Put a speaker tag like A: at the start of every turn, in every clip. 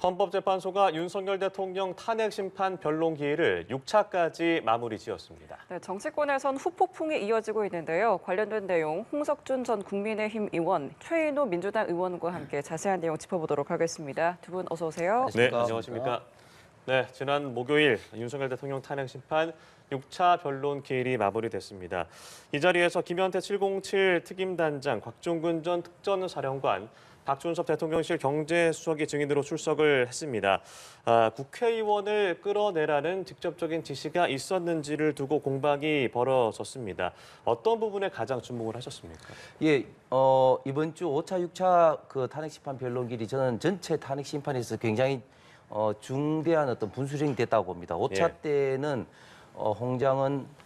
A: 헌법재판소가 윤석열 대통령 탄핵 심판 변론 기일을 6차까지 마무리 지었습니다.
B: 네, 정치권에선 후폭풍이 이어지고 있는데요. 관련된 내용 홍석준 전 국민의힘 의원, 최인호 민주당 의원과 함께 자세한 내용 짚어보도록 하겠습니다. 두 분 어서 오세요.
A: 네, 안녕하십니까. 네, 지난 목요일 윤석열 대통령 탄핵 심판 6차 변론 기일이 마무리됐습니다. 이 자리에서 김현태 707 특임단장, 곽종근 전 특전사령관, 박준섭 대통령실 경제수석이 증인으로 출석을 했습니다. 국회의원을 끌어내라는 직접적인 지시가 있었는지를 두고 공방이 벌어졌습니다. 어떤 부분에 가장 주목을 하셨습니까?
C: 예, 이번 주 5차, 6차 그 탄핵 심판 변론길이 저는 전체 탄핵 심판에서 굉장히 중대한 어떤 분수령이 됐다고 봅니다. 5차 때는 홍장은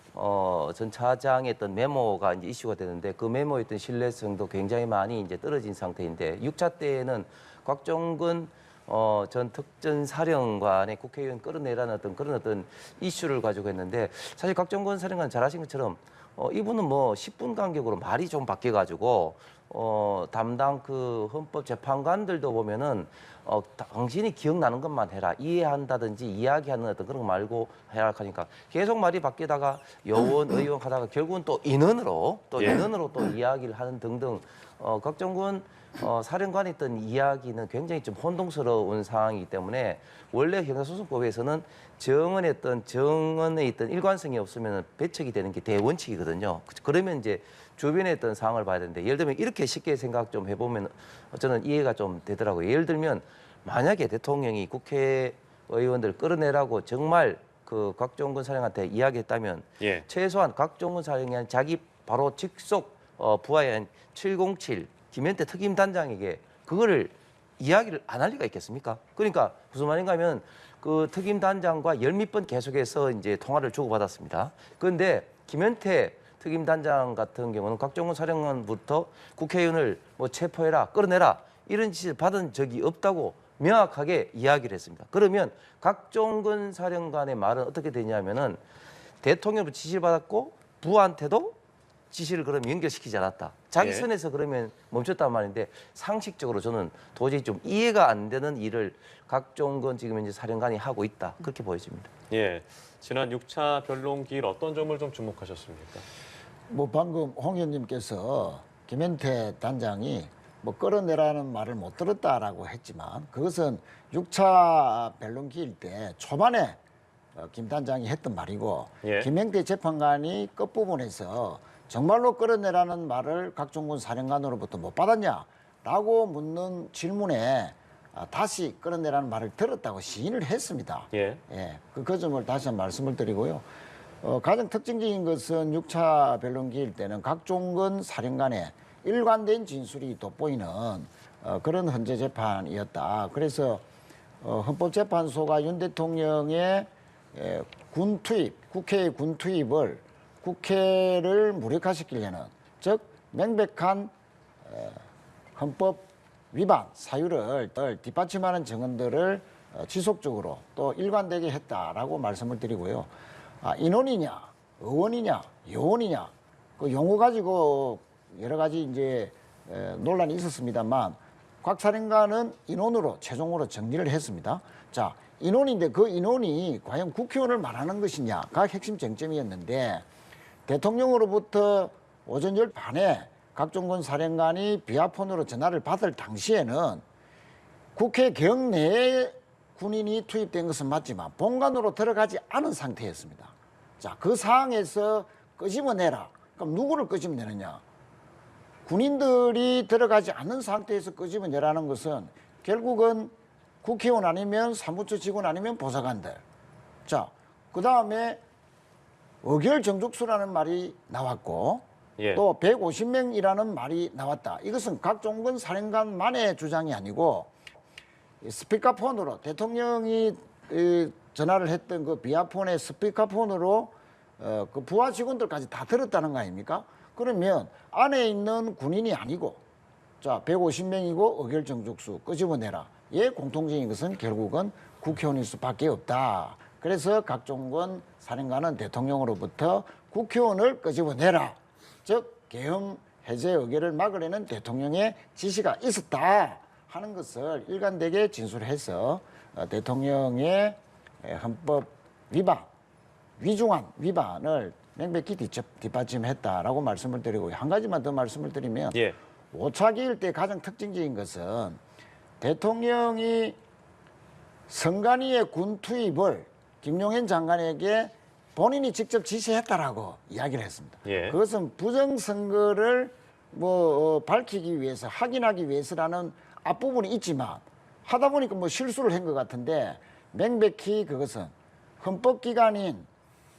C: 전 차장의 어떤 메모가 이제 이슈가 되는데 그 메모에 있던 신뢰성도 굉장히 많이 이제 떨어진 상태인데 6차 때에는 곽종근 전 특전사령관의 국회의원 끌어내라는 어떤 그런 어떤 이슈를 가지고 했는데 사실 곽종근 사령관 잘 아신 것처럼 이분은 뭐 10분 간격으로 말이 좀 바뀌어가지고 담당 그 헌법재판관들도 보면은 당신이 기억나는 것만 해라, 이해한다든지 이야기하는 어떤 그런 거 말고 해라 하니까 계속 말이 바뀌다가 여원, 의원 하다가 결국은 또 인원으로 또 이야기를 하는 등등 곽종근 사령관이 했던 이야기는 굉장히 좀 혼동스러운 상황이기 때문에 원래 형사소송법에서는 정언에 있던 일관성이 없으면 배척이 되는 게 대원칙이거든요. 그러면 이제 주변에 있던 상황을 봐야 되는데 예를 들면 이렇게 쉽게 생각 좀 해보면 저는 이해가 좀 되더라고요. 예를 들면 만약에 대통령이 국회의원들 끌어내라고 정말 그 곽종근 사령한테 이야기했다면 최소한 곽종근 사령이 자기 바로 직속 부하인 707 김현태 특임단장에게 그거를 이야기를 안 할 리가 있겠습니까? 그러니까 무슨 말인가 하면 그 특임단장과 열몇 번 계속해서 이제 통화를 주고받았습니다. 그런데 김현태 특임단장 같은 경우는 곽종근 사령관부터 국회의원을 뭐 체포해라, 끌어내라 이런 지시를 받은 적이 없다고 명확하게 이야기를 했습니다. 그러면 곽종근 사령관의 말은 어떻게 되냐면은 대통령으로 지시를 받았고 부하한테도 지시를 그러면 연결시키지 않았다. 자기 선에서 그러면 멈췄단 말인데 상식적으로 저는 도저히 좀 이해가 안 되는 일을 곽종근 지금 이제 사령관이 하고 있다. 그렇게 보여집니다.
A: 예, 지난 6차 변론 기일 어떤 점을 좀 주목하셨습니까?
D: 뭐 방금 홍 의원님께서 김현태 단장이 뭐 끌어내라는 말을 못 들었다라고 했지만 그것은 6차 변론 기일 때 초반에 김 단장이 했던 말이고 김현태 재판관이 끝부분에서 정말로 끌어내라는 말을 곽종근 사령관으로부터 못 받았냐라고 묻는 질문에 다시 끌어내라는 말을 들었다고 시인을 했습니다. 그 점을 다시 한번 말씀을 드리고요. 가장 특징적인 것은 6차 변론 기일 때는 곽종근 사령관의 일관된 진술이 돋보이는 그런 헌재 재판이었다. 그래서 헌법재판소가 윤 대통령의 군 투입, 국회의 군 투입을 국회를 무력화시키려는 즉 명백한 헌법 위반 사유를 뒷받침하는 증언들을 지속적으로 또 일관되게 했다라고 말씀을 드리고요. 인원이냐, 의원이냐, 요원이냐 그 용어 가지고 여러 가지 이제 논란이 있었습니다만 곽 사령관은 인원으로 최종으로 정리를 했습니다. 자, 인원인데 그 인원이 과연 국회의원을 말하는 것이냐가 핵심 쟁점이었는데 대통령으로부터 오전 10시 반에 곽종근 사령관이 비아폰으로 전화를 받을 당시에는 국회 경내에 군인이 투입된 것은 맞지만 본관으로 들어가지 않은 상태였습니다. 자, 그 상황에서 끄집어내라. 그럼 누구를 끄집어내느냐? 군인들이 들어가지 않는 상태에서 끄집어내라는 것은 결국은 국회의원 아니면 사무처 직원 아니면 보좌관들. 자, 그 다음에 의결 정족수라는 말이 나왔고 또 150명이라는 말이 나왔다. 이것은 곽종근 사령관만의 주장이 아니고 스피커폰으로 대통령이 전화를 했던 그 비아폰의 스피커폰으로 그 부하 직원들까지 다 들었다는 거 아닙니까? 그러면 안에 있는 군인이 아니고 자 150명이고 의결 정족수 끄집어내라. 예, 공통적인 것은 결국은 국회의원일 수밖에 없다. 그래서 곽종근 사령관은 대통령으로부터 국회의원을 끄집어내라. 즉 개헌 해제 의결을 막으려는 대통령의 지시가 있었다. 하는 것을 일관되게 진술해서 대통령의 헌법 위반, 위중한 위반을 명백히 뒷받침했다라고 말씀을 드리고 한 가지만 더 말씀을 드리면
A: 예.
D: 5차 기일 때 가장 특징적인 것은 대통령이 선관위의 군 투입을 김용현 장관에게 본인이 직접 지시했다라고 이야기를 했습니다.
A: 예.
D: 그것은 부정선거를 밝히기 위해서 확인하기 위해서라는 앞부분이 있지만 하다 보니까 실수를 한 것 같은데 명백히 그것은 헌법기관인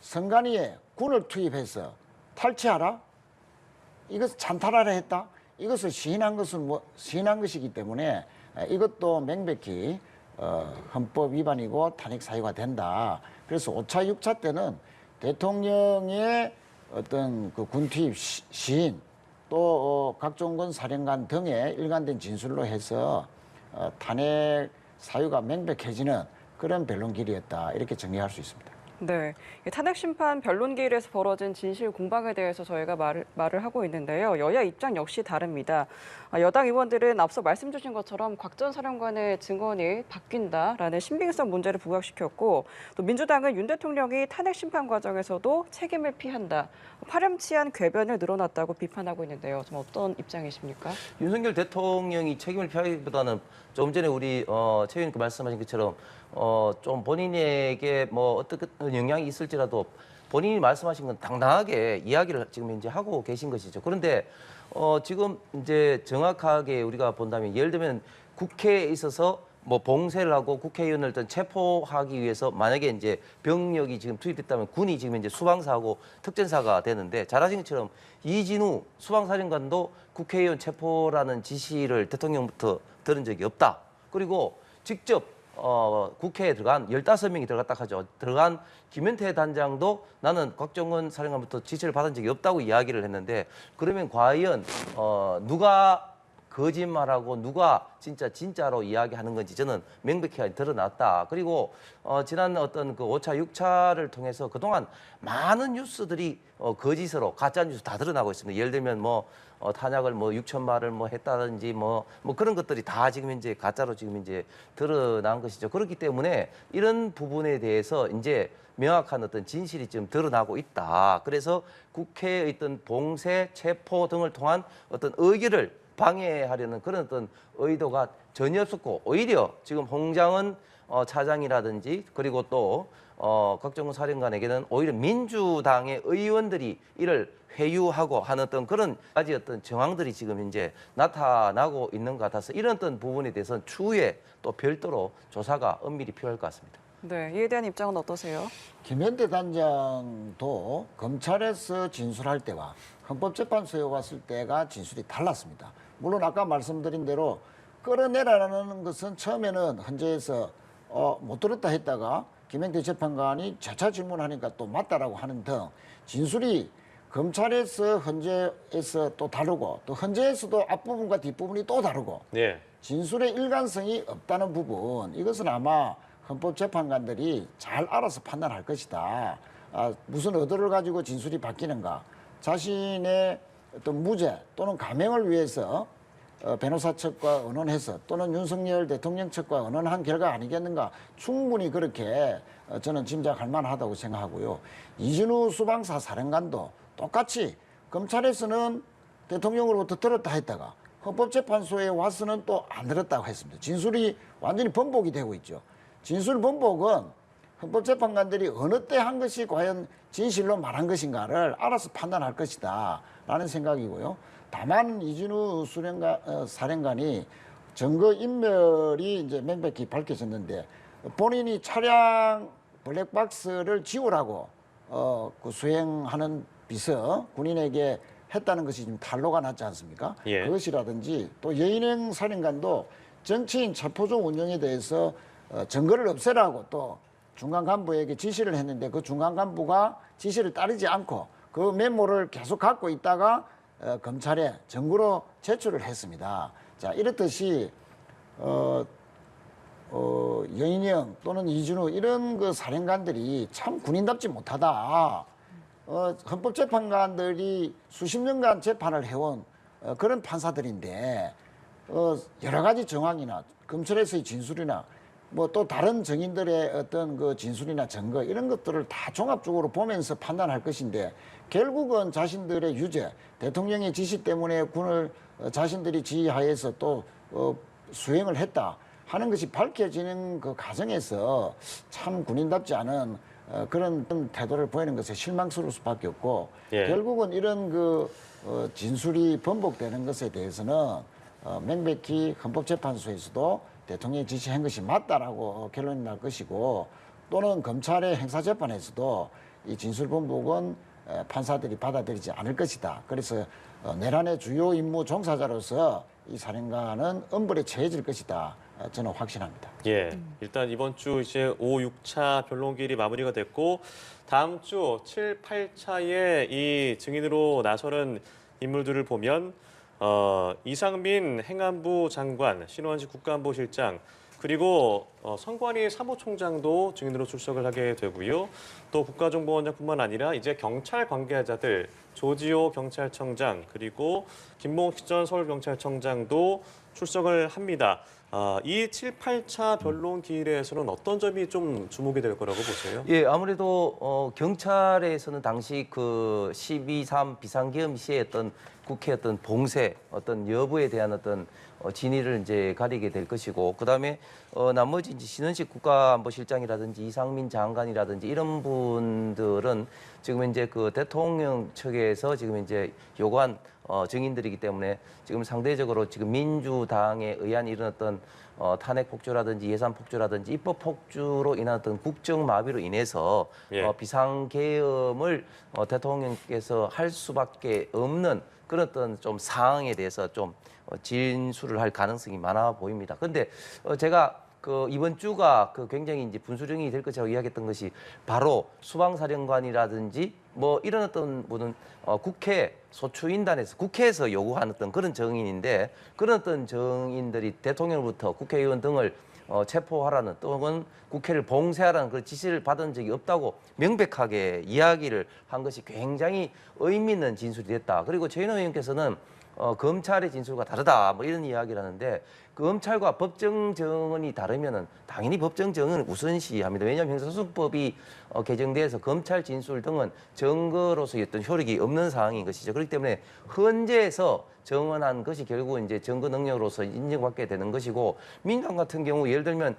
D: 선관위에 군을 투입해서 탈취하라? 이것을 찬탈하라 했다? 이것을 시인한 것은 시인한 것이기 때문에 이것도 명백히 헌법 위반이고 탄핵 사유가 된다. 그래서 5차, 6차 때는 대통령의 어떤 그 군 투입 시인 또 각종군 사령관 등의 일관된 진술로 해서 탄핵 사유가 명백해지는 그런 변론길이었다. 이렇게 정리할 수 있습니다.
B: 네, 탄핵 심판 변론기일에서 벌어진 진실 공방에 대해서 저희가 말을 하고 있는데요. 여야 입장 역시 다릅니다. 여당 의원들은 앞서 말씀 주신 것처럼 곽 전 사령관의 증언이 바뀐다라는 신빙성 문제를 부각시켰고, 또 민주당은 윤 대통령이 탄핵 심판 과정에서도 책임을 피한다, 파렴치한 궤변을 늘어났다고 비판하고 있는데요. 좀 어떤 입장이십니까?
C: 윤석열 대통령이 책임을 피하기보다는 조금 전에 우리 최 의원님 말씀하신 것처럼 좀 본인에게 어떤 영향이 있을지라도 본인이 말씀하신 건 당당하게 이야기를 지금 이제 하고 계신 것이죠. 그런데 지금 이제 정확하게 우리가 본다면 예를 들면 국회에 있어서 봉쇄를 하고 국회의원을 일단 체포하기 위해서 만약에 이제 병력이 지금 투입됐다면 군이 지금 이제 수방사하고 특전사가 되는데 잘 아신 것처럼 이진우 수방사령관도 국회의원 체포라는 지시를 대통령부터 들은 적이 없다. 그리고 직접 국회에 들어간 15명이 들어갔다 하죠. 들어간 김현태 단장도 나는 곽정은 사령관부터 지시를 받은 적이 없다고 이야기를 했는데 그러면 과연 누가 거짓말하고 누가 진짜로 이야기하는 건지 저는 명백히 드러났다. 그리고 지난 어떤 그 5차, 6차를 통해서 그동안 많은 뉴스들이 거짓으로 가짜 뉴스 다 드러나고 있습니다. 예를 들면 탄약을 6,000발을 했다든지 그런 것들이 다 지금 이제 가짜로 지금 이제 드러난 것이죠. 그렇기 때문에 이런 부분에 대해서 이제 명확한 어떤 진실이 좀 드러나고 있다. 그래서 국회의 어떤 봉쇄, 체포 등을 통한 어떤 의결을 방해하려는 그런 어떤 의도가 전혀 없었고 오히려 지금 홍장은 차장이라든지 그리고 또 곽정은 사령관에게는 오히려 민주당의 의원들이 이를 회유하고 하는 어떤 그런 가지 어떤 정황들이 지금 이제 나타나고 있는 것 같아서 이런 어떤 부분에 대해서는 추후에 또 별도로 조사가 엄밀히 필요할 것 같습니다.
B: 네, 이에 대한 입장은 어떠세요?
D: 김현태 단장도 검찰에서 진술할 때와 헌법재판소에 왔을 때가 진술이 달랐습니다. 물론 아까 말씀드린 대로 끌어내라는 것은 처음에는 헌재에서 못 들었다 했다가 김현태 재판관이 재차 질문하니까 또 맞다라고 하는 등 진술이 검찰에서 헌재에서 또 다르고 또 헌재에서도 앞부분과 뒷부분이 또 다르고
A: 예.
D: 진술의 일관성이 없다는 부분 이것은 아마 헌법재판관들이 잘 알아서 판단할 것이다. 무슨 의도를 가지고 진술이 바뀌는가. 자신의 어떤 무죄 또는 감형을 위해서 변호사 측과 의논해서 또는 윤석열 대통령 측과 의논한 결과 아니겠는가. 충분히 그렇게 저는 짐작할 만하다고 생각하고요. 이진우 수방사 사령관도 똑같이 검찰에서는 대통령으로부터 들었다 했다가 헌법재판소에 와서는 또 안 들었다고 했습니다. 진술이 완전히 번복이 되고 있죠. 진술 번복은 헌법재판관들이 어느 때 한 것이 과연 진실로 말한 것인가를 알아서 판단할 것이다 라는 생각이고요. 다만 이진우 사령관이 증거 인멸이 이제 명백히 밝혀졌는데 본인이 차량 블랙박스를 지우라고 그 수행하는 비서 군인에게 했다는 것이 지금 탄로가 났지 않습니까?
A: 예.
D: 그것이라든지 또 여인행 사령관도 정치인 체포조 운영에 대해서 증거를 없애라고 또 중간 간부에게 지시를 했는데 그 중간 간부가 지시를 따르지 않고 그 메모를 계속 갖고 있다가 검찰에 증거로 제출을 했습니다. 자, 이렇듯이 여인영 또는 이준우 이런 그 사령관들이 참 군인답지 못하다. 헌법재판관들이 수십 년간 재판을 해온 그런 판사들인데 여러 가지 정황이나 검찰에서의 진술이나 뭐 또 다른 증인들의 어떤 그 진술이나 증거 이런 것들을 다 종합적으로 보면서 판단할 것인데 결국은 자신들의 유죄, 대통령의 지시 때문에 군을 자신들이 지휘하에서 또 수행을 했다 하는 것이 밝혀지는 그 과정에서 참 군인답지 않은 그런 태도를 보이는 것에 실망스러울 수밖에 없고
A: 예.
D: 결국은 이런 그 진술이 번복되는 것에 대해서는 명백히 헌법재판소에서도 대통령이 지시한 것이 맞다라고 결론이 날 것이고 또는 검찰의 행사재판에서도 이 진술 번복은 판사들이 받아들이지 않을 것이다. 그래서 내란의 주요 임무 종사자로서 이 사령관은 엄벌에 처해질 것이다. 저는 확신합니다.
A: 예, 일단 이번 주 이제 5, 6차 변론기일이 마무리가 됐고 다음 주 7, 8차에 이 증인으로 나서는 인물들을 보면 이상민 행안부 장관, 신원식 국가안보실장 그리고 선관위 사무총장도 증인으로 출석을 하게 되고요. 또 국가정보원장뿐만 아니라 이제 경찰 관계자들 조지호 경찰청장 그리고 김봉식 전 서울경찰청장도 출석을 합니다. 이 7, 8차 변론 기일에서는 어떤 점이 좀 주목이 될 거라고 보세요?
C: 예, 아무래도 경찰에서는 당시 그 12.3 비상계엄 시에 어떤 국회 어떤 봉쇄, 어떤 여부에 대한 어떤 진위를 이제 가리게 될 것이고, 그다음에 나머지 이제 신원식 국가안보실장이라든지 이상민 장관이라든지 이런 분들은 지금 이제 그 대통령 측에서 지금 이제 요구한 증인들이기 때문에 지금 상대적으로 지금 민주당에 의한 이런 어떤 탄핵 폭주라든지 예산 폭주라든지 입법 폭주로 인한 어떤 국정 마비로 인해서
A: 예.
C: 비상계엄을 대통령께서 할 수밖에 없는 그런 어떤 좀 상황에 대해서 좀 진술을 할 가능성이 많아 보입니다. 그런데 제가 그 이번 주가 그 굉장히 이제 분수령이 될 것이라고 이야기했던 것이 바로 수방사령관이라든지 뭐 이런 어떤 분은 국회 소추인단에서 국회에서 요구한 어떤 그런 정인인데 그런 어떤 정인들이 대통령으로부터 국회의원 등을 체포하라는 또는 국회를 봉쇄하라는 그런 지시를 받은 적이 없다고 명백하게 이야기를 한 것이 굉장히 의미 있는 진술이 됐다. 그리고 최인호 의원께서는 검찰의 진술과 다르다 뭐 이런 이야기를 하는데 검찰과 법정 정언이 다르면은 당연히 법정 정언을 우선시합니다. 왜냐하면 형사소송법이 개정돼서 검찰 진술 등은 증거로서의 어떤 효력이 없는 상황인 것이죠. 그렇기 때문에 헌재에서 정언한 것이 결국 이제 증거 능력으로서 인정받게 되는 것이고 민간 같은 경우 예를 들면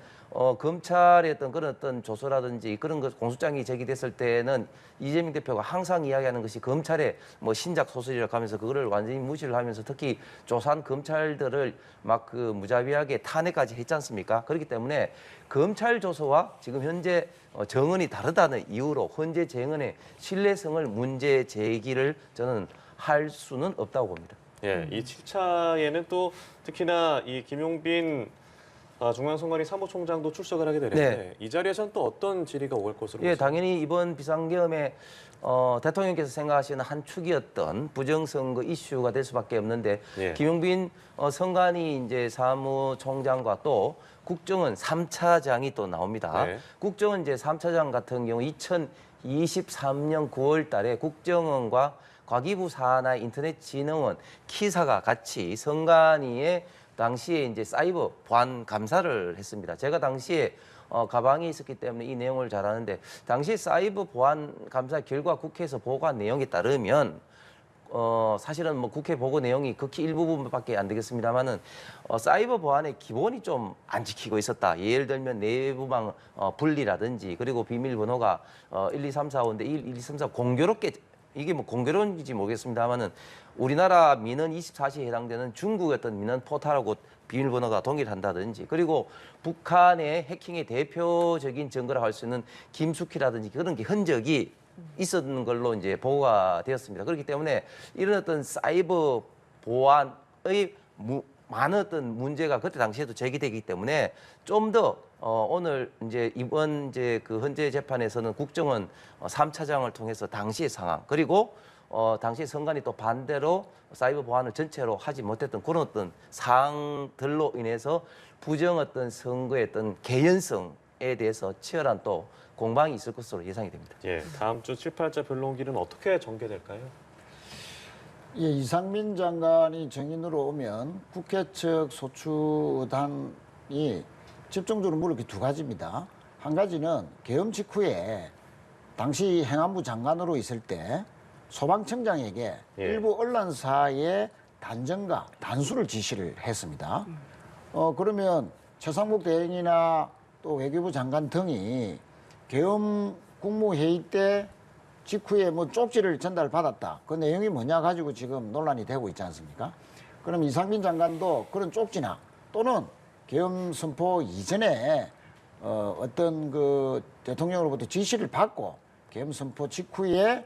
C: 검찰의 어떤 그런 어떤 조서라든지 그런 것 공소장이 제기됐을 때는 이재명 대표가 항상 이야기하는 것이 검찰의 뭐 신작 소설이라고 하면서 그거를 완전히 무시를 하면서 특히 조사한 검찰들을 막 그 무자비하게 탄핵까지 했지 않습니까? 그렇기 때문에 검찰 조서와 지금 현재 정언이 다르다는 이유로 헌재 정언의 신뢰성을 문제 제기를 저는 할 수는 없다고 봅니다.
A: 예, 이 7차에는 또 특히나 이 김용빈 중앙선관위 사무총장도 출석을 하게 되는데
C: 네.
A: 이 자리에서는 또 어떤 질의가 올 것으로
C: 예,
A: 보세요?
C: 당연히 이번 비상계엄에 대통령께서 생각하시는 한 축이었던 부정선거 이슈가 될 수밖에 없는데
A: 예.
C: 김용빈 선관위 이제 사무총장과 또 국정원 3차장이 또 나옵니다.
A: 네.
C: 국정원 이제 3차장 같은 경우 2023년 9월 달에 국정원과 과기부 산하 인터넷진흥원 키사가 같이 선관위에 당시에 이제 사이버 보안 감사를 했습니다. 제가 당시에 가방에 있었기 때문에 이 내용을 잘 아는데 당시 사이버 보안 감사 결과 국회에서 보고한 내용에 따르면 사실은 뭐 국회 보고 내용이 극히 일부분밖에 안 되겠습니다만은 사이버 보안의 기본이 좀 안 지키고 있었다. 예를 들면 내부망 분리라든지 그리고 비밀번호가 1, 2, 3, 4, 5인데 1, 2, 3, 4 공교롭게 이게 뭐 공교로운지 모르겠습니다만은 우리나라 민원 24시에 해당되는 중국의 어떤 민원 포탈하고 비밀번호가 동일한다든지 그리고 북한의 해킹의 대표적인 증거라 할 수 있는 김숙희라든지 그런 게 흔적이 있었는 걸로 이제 보고가 되었습니다. 그렇기 때문에 이런 어떤 사이버 보안의 많은 어떤 문제가 그때 당시에도 제기되기 때문에 좀 더 오늘 이제 이번 이제 그 헌재 재판에서는 국정원 3차장을 통해서 당시의 상황 그리고 당시 선관위 또 반대로 사이버 보안을 전체로 하지 못했던 그런 어떤 사항들로 인해서 부정 어떤 선거의 어떤 개연성에 대해서 치열한 또 공방이 있을 것으로 예상이 됩니다.
A: 예, 다음 주 7, 8차 변론기는 어떻게 전개될까요?
D: 예, 이상민 장관이 정인으로 오면 국회 측 소추단이 집중적으로 물을 게 두 가지입니다. 한 가지는 계엄 직후에 당시 행안부 장관으로 있을 때 소방청장에게
A: 예.
D: 일부 언론사의 단정과 단수를 지시를 했습니다. 그러면 최상목 대행이나 또 외교부 장관 등이 계엄 국무회의 때 직후에 뭐 쪽지를 전달받았다. 그 내용이 뭐냐 가지고 지금 논란이 되고 있지 않습니까? 그럼 이상민 장관도 그런 쪽지나 또는 계엄 선포 이전에 어떤 그 대통령으로부터 지시를 받고 계엄 선포 직후에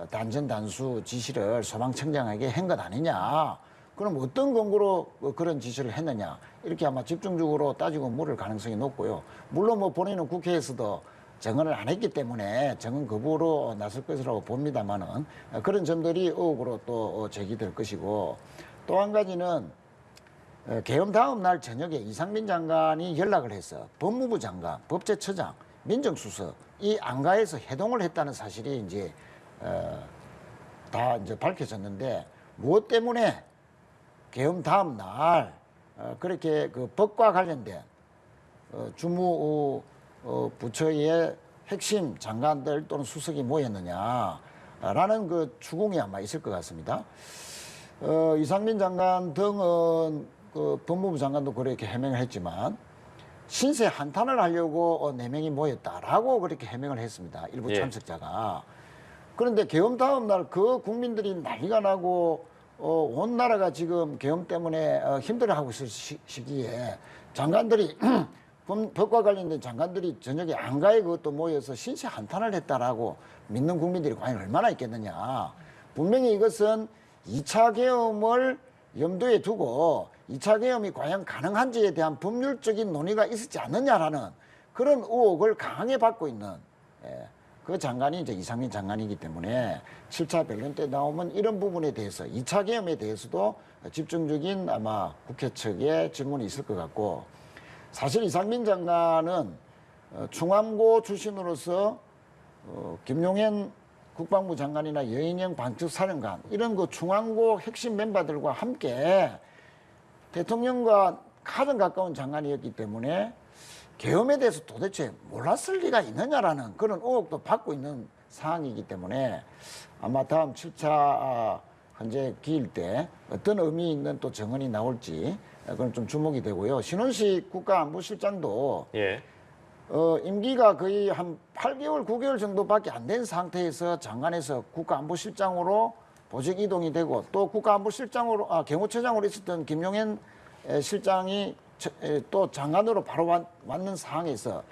D: 단전 단수 지시를 소방청장에게 한 것 아니냐. 그럼 어떤 근거로 그런 지시를 했느냐. 이렇게 아마 집중적으로 따지고 물을 가능성이 높고요. 물론 뭐 본인은 국회에서도 정언을 안 했기 때문에 정언 거부로 나설 것이라고 봅니다만은 그런 점들이 의혹으로 또 제기될 것이고, 또 한 가지는 계엄 다음 날 저녁에 이상민 장관이 연락을 해서 법무부 장관, 법제처장, 민정수석 이 안가에서 회동을 했다는 사실이 이제 다 이제 밝혀졌는데, 무엇 때문에 계엄 다음 날 그렇게 그 법과 관련된 주무 부처의 핵심 장관들 또는 수석이 모였느냐라는 그 추궁이 아마 있을 것 같습니다. 이상민 장관 등은 그 법무부 장관도 그렇게 해명을 했지만 신세 한탄을 하려고 4명이 모였다라고 그렇게 해명을 했습니다. 일부
A: 예.
D: 참석자가. 그런데 계엄 다음 날 그 국민들이 난리가 나고 온 나라가 지금 계엄 때문에 힘들어하고 있을 시기에 장관들이 법과 관련된 장관들이 저녁에 안가에 그것도 모여서 신세 한탄을 했다라고 믿는 국민들이 과연 얼마나 있겠느냐. 분명히 이것은 2차 계엄을 염두에 두고 2차 계엄이 과연 가능한지에 대한 법률적인 논의가 있었지 않느냐라는 그런 의혹을 강하게 받고 있는 그 장관이 이제 이상민 장관이기 때문에 7차 변론 때 나오면 이런 부분에 대해서 2차 계엄에 대해서도 집중적인 아마 국회 측에 질문이 있을 것 같고, 사실 이상민 장관은 충암고 출신으로서 김용현 국방부 장관이나 여인영 방첩사령관 이런 그 충암고 핵심 멤버들과 함께 대통령과 가장 가까운 장관이었기 때문에 계엄에 대해서 도대체 몰랐을 리가 있느냐라는 그런 의혹도 받고 있는 상황이기 때문에 아마 다음 7차 현재 기일 때 어떤 의미 있는 또 정언이 나올지 그건 좀 주목이 되고요. 신원식 국가안보실장도
A: 예.
D: 임기가 거의 한 8개월, 9개월 정도밖에 안 된 상태에서 장관에서 국가안보실장으로 보직 이동이 되고, 또 국가안보실장으로 경호처장으로 있었던 김용현 실장이 또 장관으로 바로 왔는 상황에서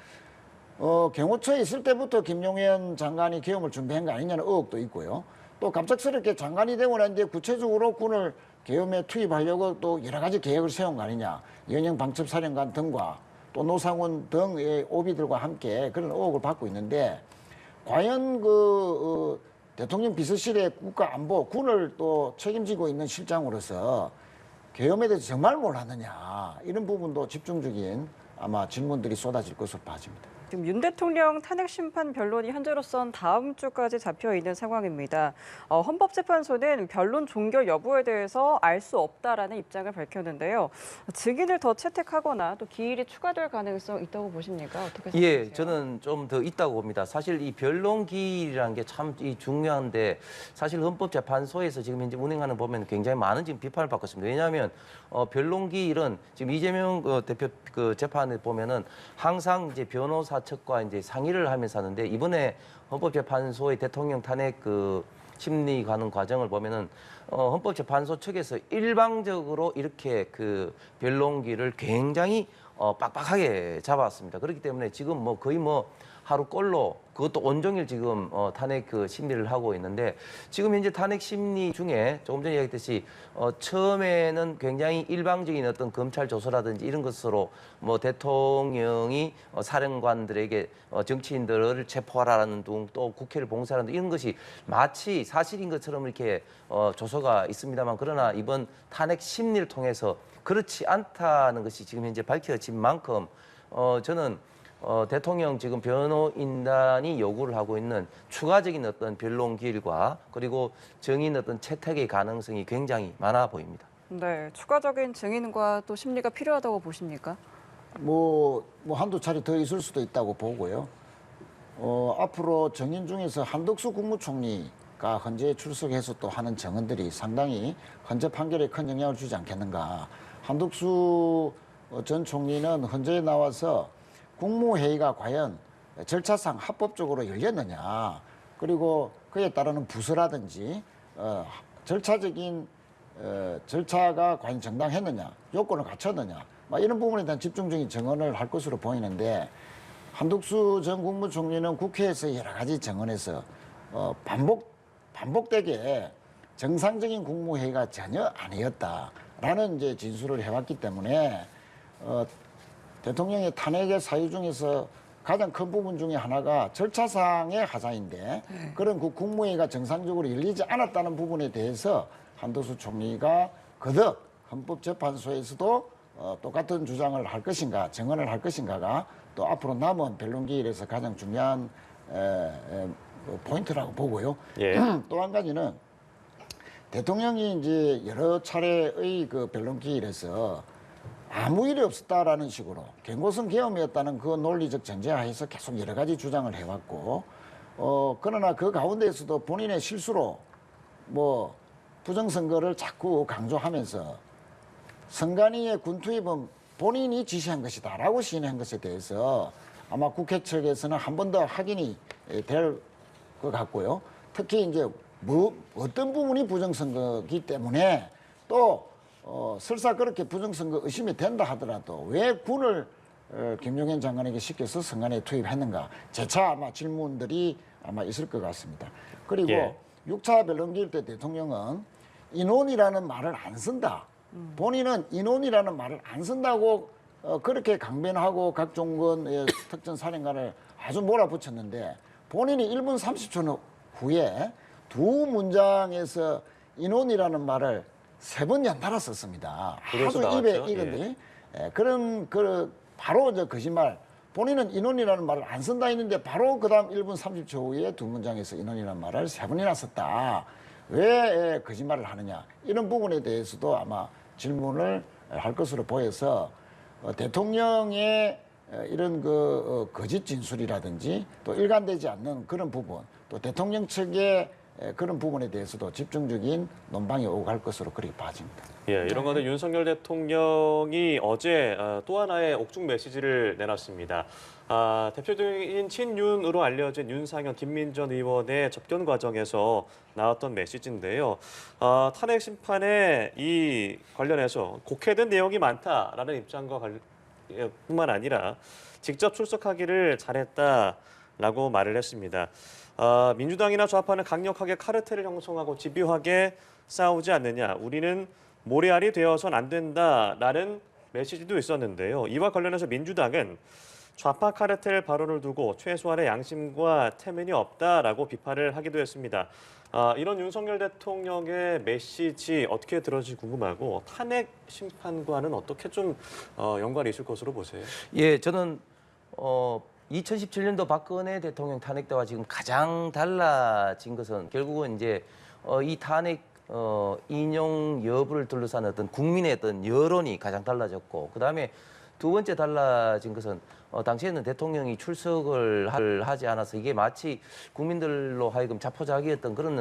D: 경호처에 있을 때부터 김용현 장관이 계엄을 준비한 거 아니냐는 의혹도 있고요. 또 갑작스럽게 장관이 되고 난 뒤에 구체적으로 군을 계엄에 투입하려고 또 여러 가지 계획을 세운 거 아니냐. 연영 방첩사령관 등과 또 노상훈 등의 오비들과 함께 그런 의혹을 받고 있는데, 과연 대통령 비서실의 국가안보 군을 또 책임지고 있는 실장으로서 계엄에 대해서 정말 몰랐느냐, 이런 부분도 집중적인 아마 질문들이 쏟아질 것으로 봐집니다.
B: 지금 윤 대통령 탄핵 심판 변론이 현재로선 다음 주까지 잡혀 있는 상황입니다. 헌법재판소는 변론 종결 여부에 대해서 알 수 없다라는 입장을 밝혔는데요. 증인을 더 채택하거나 또 기일이 추가될 가능성 있다고 보십니까? 어떻게 생각하세요?
C: 예, 저는 좀 더 있다고 봅니다. 사실 이 변론 기일이라는 게 참 중요한데, 사실 헌법재판소에서 지금 현재 운행하는 보면 굉장히 많은 지금 비판을 받고 있습니다. 왜냐하면 변론 기일은 지금 이재명 대표 그 재판을 보면은 항상 이제 변호사 측과 이제 상의를 하면서 하는데, 이번에 헌법재판소의 대통령 탄핵 그 심리 가는 과정을 보면은 헌법재판소 측에서 일방적으로 이렇게 그 변론기를 굉장히 빡빡하게 잡았습니다. 그렇기 때문에 지금 뭐 거의 뭐 하루 꼴로 그것도 온종일 지금 탄핵 그 심리를 하고 있는데, 지금 현재 탄핵 심리 중에 조금 전에 얘기했듯이 처음에는 굉장히 일방적인 어떤 검찰 조서라든지 이런 것으로 뭐 대통령이 사령관들에게 정치인들을 체포하라는 등 또 국회를 봉쇄하는 등 이런 것이 마치 사실인 것처럼 이렇게 조서가 있습니다만, 그러나 이번 탄핵 심리를 통해서 그렇지 않다는 것이 지금 현재 밝혀진 만큼 저는 대통령 지금 변호인단이 요구를 하고 있는 추가적인 어떤 변론 기일과 그리고 증인 어떤 채택의 가능성이 굉장히 많아 보입니다.
B: 네, 추가적인 증인과 또 심리가 필요하다고 보십니까?
D: 뭐 한두 차례 더 있을 수도 있다고 보고요. 앞으로 정인 중에서 한덕수 국무총리가 헌재에 출석해서 또 하는 증언들이 상당히 헌재 판결에 큰 영향을 주지 않겠는가. 한덕수 전 총리는 헌재에 나와서 국무회의가 과연 절차상 합법적으로 열렸느냐, 그리고 그에 따르는 부서라든지 절차적인 절차가 과연 정당했느냐, 요건을 갖췄느냐, 막 이런 부분에 대한 집중적인 증언을 할 것으로 보이는데, 한덕수 전 국무총리는 국회에서 여러 가지 증언에서 반복되게 정상적인 국무회의가 전혀 아니었다라는 이제 진술을 해왔기 때문에 대통령의 탄핵의 사유 중에서 가장 큰 부분 중에 하나가 절차상의 하자인데 그런 그 국무회의가 정상적으로 열리지 않았다는 부분에 대해서 한덕수 총리가 거듭 헌법재판소에서도 똑같은 주장을 할 것인가, 증언을 할 것인가가 또 앞으로 남은 변론기일에서 가장 중요한 포인트라고 보고요.
A: 예.
D: 또 한 가지는 대통령이 이제 여러 차례의 그 변론기일에서 아무 일이 없었다라는 식으로 경고성 계엄이었다는 그 논리적 전제하에서 계속 여러 가지 주장을 해왔고, 그러나 그 가운데에서도 본인의 실수로 뭐 부정선거를 자꾸 강조하면서 선관위의 군투입은 본인이 지시한 것이다라고 시인한 것에 대해서 아마 국회 측에서는 한 번 더 확인이 될 것 같고요. 특히 이제 어떤 부분이 부정선거이기 때문에 또 설사 그렇게 부정선거 의심이 된다 하더라도 왜 군을 김용현 장관에게 시켜서 선관위에 투입했는가, 재차 아마 질문들이 아마 있을 것 같습니다. 그리고
A: 예.
D: 6차 변론기일 때 대통령은 인원이라는 말을 안 쓴다. 본인은 인원이라는 말을 안 쓴다고 그렇게 강변하고 각종건 특전사령관을 아주 몰아붙였는데, 본인이 1분 30초 후에 두 문장에서 인원이라는 말을 3번 연달아 썼습니다.
A: 그래서
D: 아주 입에
A: 나왔죠.
D: 익은데 그런 바로 저 거짓말. 본인은 인원이라는 말을 안 쓴다 했는데 바로 그다음 1분 30초 후에 두 문장에서 인원이라는 말을 3번이나 썼다. 왜 거짓말을 하느냐, 이런 부분에 대해서도 아마 질문을 할 것으로 보여서 대통령의 이런 그 거짓 진술이라든지 또 일관되지 않는 그런 부분, 또 대통령 측의 그런 부분에 대해서도 집중적인 논방이 오고 갈 것으로 그렇게 봐집니다.
A: 예, 이런 가운데 윤석열 대통령이 어제 또 하나의 옥중 메시지를 내놨습니다. 대표적인 친윤으로 알려진 윤상현, 김민전 의원의 접견 과정에서 나왔던 메시지인데요. 탄핵 심판에 이 관련해서 곡해된 내용이 많다라는 입장과 뿐만 아니라 직접 출석하기를 잘했다라고 말을 했습니다. 민주당이나 좌파는 강력하게 카르텔을 형성하고 집요하게 싸우지 않느냐, 우리는 모래알이 되어선 안 된다라는 메시지도 있었는데요. 이와 관련해서 민주당은 좌파 카르텔 발언을 두고 최소한의 양심과 태면이 없다라고 비판을 하기도 했습니다. 이런 윤석열 대통령의 메시지 어떻게 들어질지 궁금하고, 탄핵 심판과는 어떻게 좀 연관이 있을 것으로 보세요?
C: 예, 저는 2017년도 박근혜 대통령 탄핵 때와 지금 가장 달라진 것은 결국은 이제 이 탄핵 인용 여부를 둘러싼 어떤 국민의 어떤 여론이 가장 달라졌고, 그다음에 두 번째 달라진 것은 당시에는 대통령이 출석을 하지 않아서 이게 마치 국민들로 하여금 자포자기했던 그런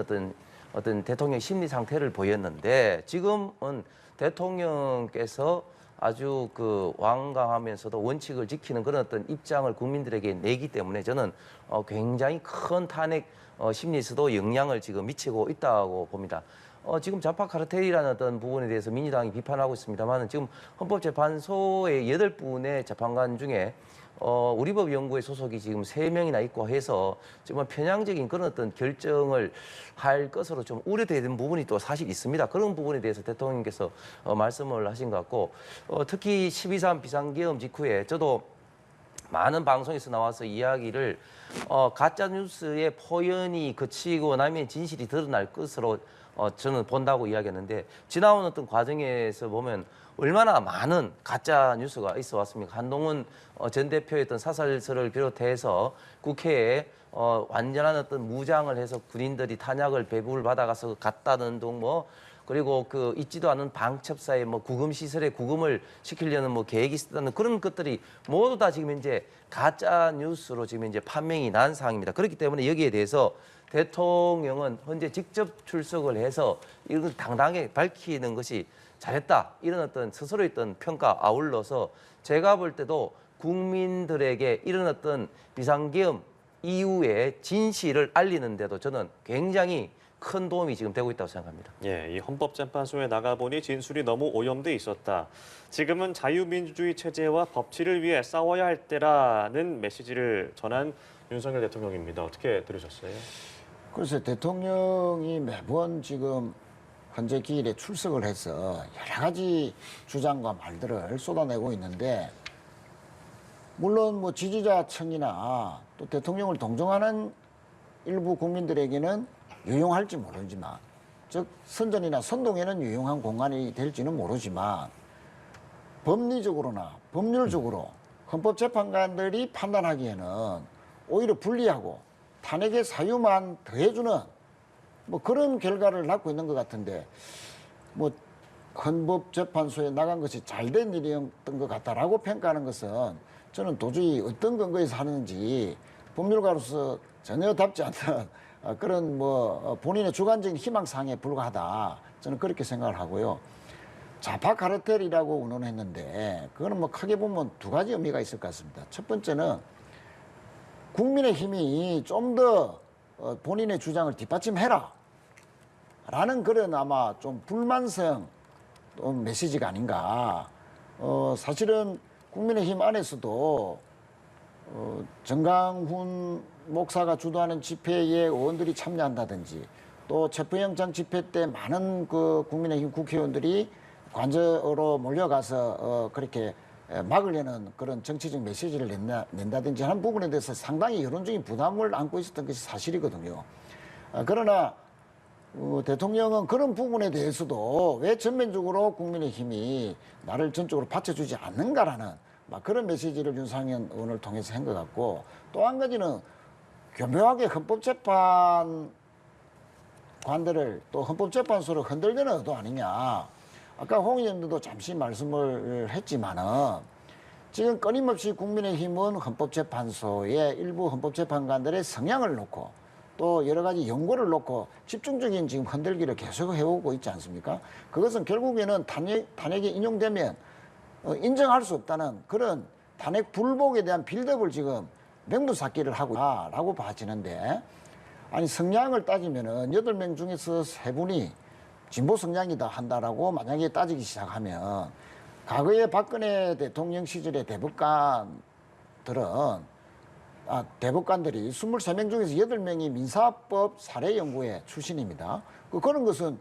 C: 어떤 대통령 심리 상태를 보였는데, 지금은 대통령께서 아주 그 완강하면서도 원칙을 지키는 그런 어떤 입장을 국민들에게 내기 때문에 저는 굉장히 큰 탄핵 심리에서도 영향을 지금 미치고 있다고 봅니다. 지금 좌파 카르텔이라는 어떤 부분에 대해서 민주당이 비판하고 있습니다만, 지금 헌법재판소의 8분의 재판관 중에 우리법연구회 소속이 지금 3명이나 있고 해서 정말 편향적인 그런 어떤 결정을 할 것으로 좀 우려되는 부분이 또 사실 있습니다. 그런 부분에 대해서 대통령께서 말씀을 하신 것 같고, 특히 12.3 비상계엄 직후에 저도 많은 방송에서 나와서 이야기를 가짜 뉴스의 포연이 그치고 나면 진실이 드러날 것으로 저는 본다고 이야기했는데 지나온 어떤 과정에서 보면 얼마나 많은 가짜 뉴스가 있어 왔습니까? 한동훈 전 대표의 어떤 사설설을 비롯해서 국회에 완전한 어떤 무장을 해서 군인들이 탄약을 배부를 받아가서 갔다는 등 뭐 그리고 그 있지도 않은 방첩사에 뭐 구금 시설에 구금을 시키려는 뭐 계획이 있었다는 그런 것들이 모두 다 지금 이제 가짜 뉴스로 지금 이제 판명이 난 상황입니다. 그렇기 때문에 여기에 대해서 대통령은 현재 직접 출석을 해서 이걸 당당하게 밝히는 것이 잘했다. 이런 어떤 스스로의 어떤 평가 아울러서 제가 볼 때도 국민들에게 이런 어떤 비상계엄 이후의 진실을 알리는 데도 저는 굉장히 큰 도움이 지금 되고 있다고 생각합니다.
A: 예, 이 헌법재판소에 나가보니 진술이 너무 오염돼 있었다. 지금은 자유민주주의 체제와 법치를 위해 싸워야 할 때라는 메시지를 전한 윤석열 대통령입니다. 어떻게 들으셨어요?
D: 그래서 대통령이 매번 지금 현재 기일에 출석을 해서 여러 가지 주장과 말들을 쏟아내고 있는데 물론 뭐 지지자층이나 또 대통령을 동정하는 일부 국민들에게는 유용할지 모르지만 즉 선전이나 선동에는 유용한 공간이 될지는 모르지만 법리적으로나 법률적으로 헌법재판관들이 판단하기에는 오히려 불리하고 탄핵의 사유만 더해주는 뭐 그런 결과를 낳고 있는 것 같은데 뭐 헌법재판소에 나간 것이 잘된 일이었던 것 같다라고 평가하는 것은 저는 도저히 어떤 근거에서 하는지 법률가로서 전혀 답지 않는 그런 뭐 본인의 주관적인 희망사항에 불과하다. 저는 그렇게 생각을 하고요. 좌파 카르텔이라고 운운했는데 그거는 뭐 크게 보면 두 가지 의미가 있을 것 같습니다. 첫 번째는 국민의힘이 좀 더 본인의 주장을 뒷받침해라 라는 그런 아마 좀 불만성 메시지가 아닌가. 사실은 국민의힘 안에서도 정강훈 목사가 주도하는 집회에 의원들이 참여한다든지 또 체포영장 집회 때 많은 그 국민의힘 국회의원들이 관저로 몰려가서 그렇게 막으려는 그런 정치적 메시지를 낸다든지 하는 부분에 대해서 상당히 여론적인 부담을 안고 있었던 것이 사실이거든요. 그러나 대통령은 그런 부분에 대해서도 왜 전면적으로 국민의힘이 나를 전적으로 받쳐주지 않는가라는 막 그런 메시지를 윤상현 의원을 통해서 한 것 같고 또 한 가지는 교묘하게 헌법재판관들을 또 헌법재판소를 흔들려는 의도 아니냐. 아까 홍 의원도 잠시 말씀을 했지만은 지금 끊임없이 국민의힘은 헌법재판소의 일부 헌법재판관들의 성향을 놓고 또 여러 가지 연구를 놓고 집중적인 지금 흔들기를 계속 해오고 있지 않습니까? 그것은 결국에는 탄핵이 인용되면 인정할 수 없다는 그런 탄핵 불복에 대한 빌드업을 지금 명분쌓기를 하고라고 봐지는데 아니 성향을 따지면은 8명 중에서 3분이 진보 성향이다 한다라고 만약에 따지기 시작하면 과거에 박근혜 대통령 시절의 대법관들이 23명 중에서 8명이 민사법 사례연구회 출신입니다. 그런 것은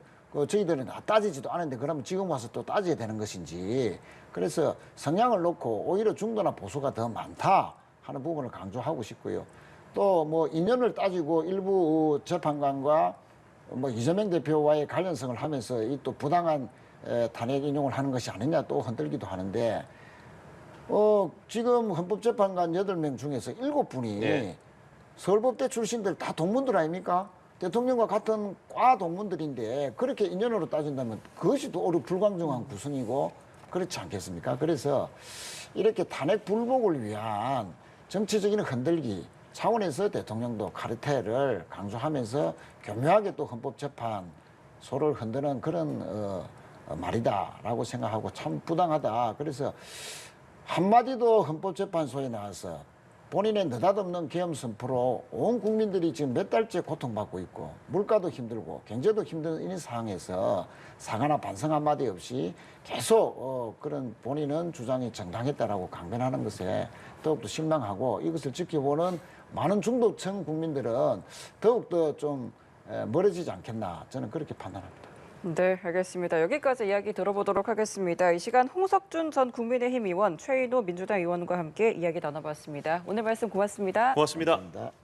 D: 저희들은 따지지도 않은데 그러면 지금 와서 또 따져야 되는 것인지 그래서 성향을 놓고 오히려 중도나 보수가 더 많다 하는 부분을 강조하고 싶고요. 또 뭐 인연을 따지고 일부 재판관과 뭐 이재명 대표와의 관련성을 하면서 이 또 부당한 탄핵 인용을 하는 것이 아니냐 또 흔들기도 하는데 지금 헌법재판관 8명 중에서 7분이
A: 네.
D: 서울법대 출신들 다 동문들 아닙니까? 대통령과 같은 과 동문들인데 그렇게 인연으로 따진다면 그것이 또 오히려 불공정한 구성이고 그렇지 않겠습니까? 그래서 이렇게 탄핵 불복을 위한 정치적인 흔들기 차원에서 대통령도 카르텔을 강조하면서 교묘하게 또 헌법재판소를 흔드는 그런 말이다라고 생각하고 참 부당하다. 그래서 한마디도 헌법재판소에 나와서 본인의 느닷없는 계엄 선포로 온 국민들이 지금 몇 달째 고통받고 있고 물가도 힘들고 경제도 힘든 이 상황에서 사과나 반성 한마디 없이 계속 그런 본인은 주장이 정당했다라고 강변하는 것에 더욱더 실망하고 이것을 지켜보는 많은 중도층 국민들은 더욱더 좀 멀어지지 않겠나 저는 그렇게 판단합니다.
B: 네, 알겠습니다. 여기까지 이야기 들어보도록 하겠습니다. 이 시간 홍석준 전 국민의힘 의원, 최인호 민주당 의원과 함께 이야기 나눠봤습니다. 오늘 말씀 고맙습니다.
A: 고맙습니다.
D: 감사합니다.